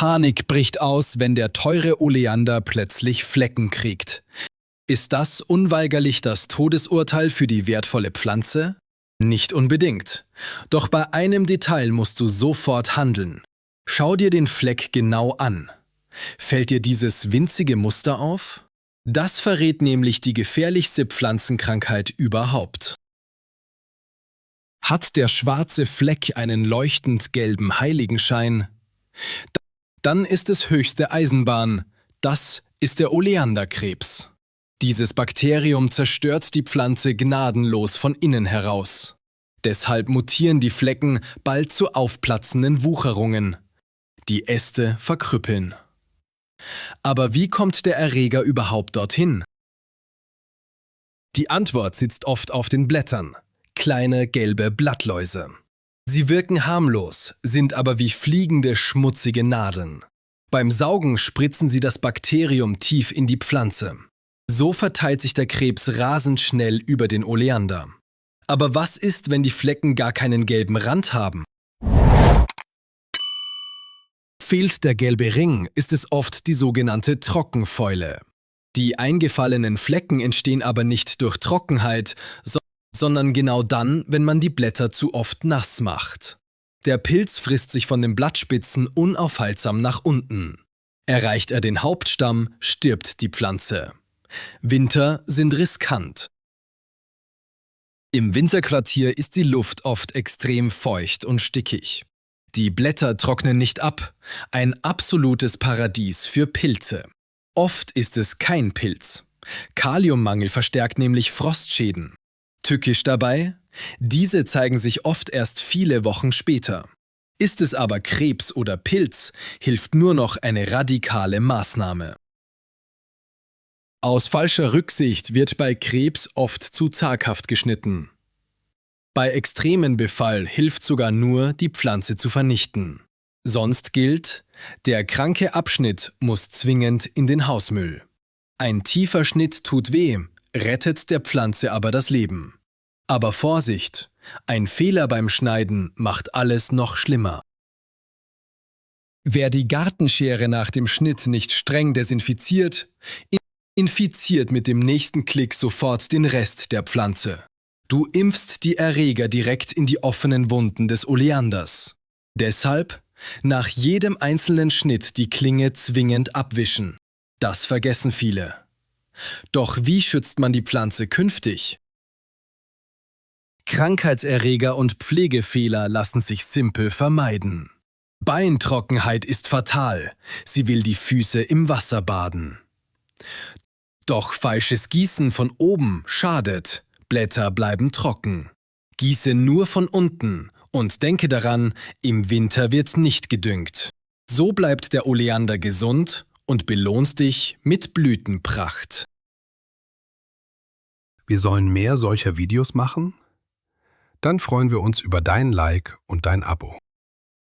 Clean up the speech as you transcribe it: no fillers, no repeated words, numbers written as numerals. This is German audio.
Panik bricht aus, wenn der teure Oleander plötzlich Flecken kriegt. Ist das unweigerlich das Todesurteil für die wertvolle Pflanze? Nicht unbedingt. Doch bei einem Detail musst du sofort handeln. Schau dir den Fleck genau an. Fällt dir dieses winzige Muster auf? Das verrät nämlich die gefährlichste Pflanzenkrankheit überhaupt. Hat der schwarze Fleck einen leuchtend gelben Heiligenschein? Dann ist es höchste Eisenbahn. Das ist der Oleanderkrebs. Dieses Bakterium zerstört die Pflanze gnadenlos von innen heraus. Deshalb mutieren die Flecken bald zu aufplatzenden Wucherungen. Die Äste verkrüppeln. Aber wie kommt der Erreger überhaupt dorthin? Die Antwort sitzt oft auf den Blättern. Kleine gelbe Blattläuse. Sie wirken harmlos, sind aber wie fliegende, schmutzige Nadeln. Beim Saugen spritzen sie das Bakterium tief in die Pflanze. So verteilt sich der Krebs rasend schnell über den Oleander. Aber was ist, wenn die Flecken gar keinen gelben Rand haben? Fehlt der gelbe Ring, ist es oft die sogenannte Trockenfäule. Die eingefallenen Flecken entstehen aber nicht durch Trockenheit, sondern genau dann, wenn man die Blätter zu oft nass macht. Der Pilz frisst sich von den Blattspitzen unaufhaltsam nach unten. Erreicht er den Hauptstamm, stirbt die Pflanze. Winter sind riskant. Im Winterquartier ist die Luft oft extrem feucht und stickig. Die Blätter trocknen nicht ab, ein absolutes Paradies für Pilze. Oft ist es kein Pilz. Kaliummangel verstärkt nämlich Frostschäden. Tückisch dabei, diese zeigen sich oft erst viele Wochen später. Ist es aber Krebs oder Pilz, hilft nur noch eine radikale Maßnahme. Aus falscher Rücksicht wird bei Krebs oft zu zaghaft geschnitten. Bei extremem Befall hilft sogar nur, die Pflanze zu vernichten. Sonst gilt, der kranke Abschnitt muss zwingend in den Hausmüll. Ein tiefer Schnitt tut weh, rettet der Pflanze aber das Leben. Aber Vorsicht, ein Fehler beim Schneiden macht alles noch schlimmer. Wer die Gartenschere nach dem Schnitt nicht streng desinfiziert, infiziert mit dem nächsten Klick sofort den Rest der Pflanze. Du impfst die Erreger direkt in die offenen Wunden des Oleanders. Deshalb nach jedem einzelnen Schnitt die Klinge zwingend abwischen. Das vergessen viele. Doch wie schützt man die Pflanze künftig? Krankheitserreger und Pflegefehler lassen sich simpel vermeiden. Beintrockenheit ist fatal. Sie will die Füße im Wasser baden. Doch falsches Gießen von oben schadet. Blätter bleiben trocken. Gieße nur von unten und denke daran, im Winter wird nicht gedüngt. So bleibt der Oleander gesund und belohnt dich mit Blütenpracht. Wir sollen mehr solcher Videos machen? Dann freuen wir uns über dein Like und dein Abo.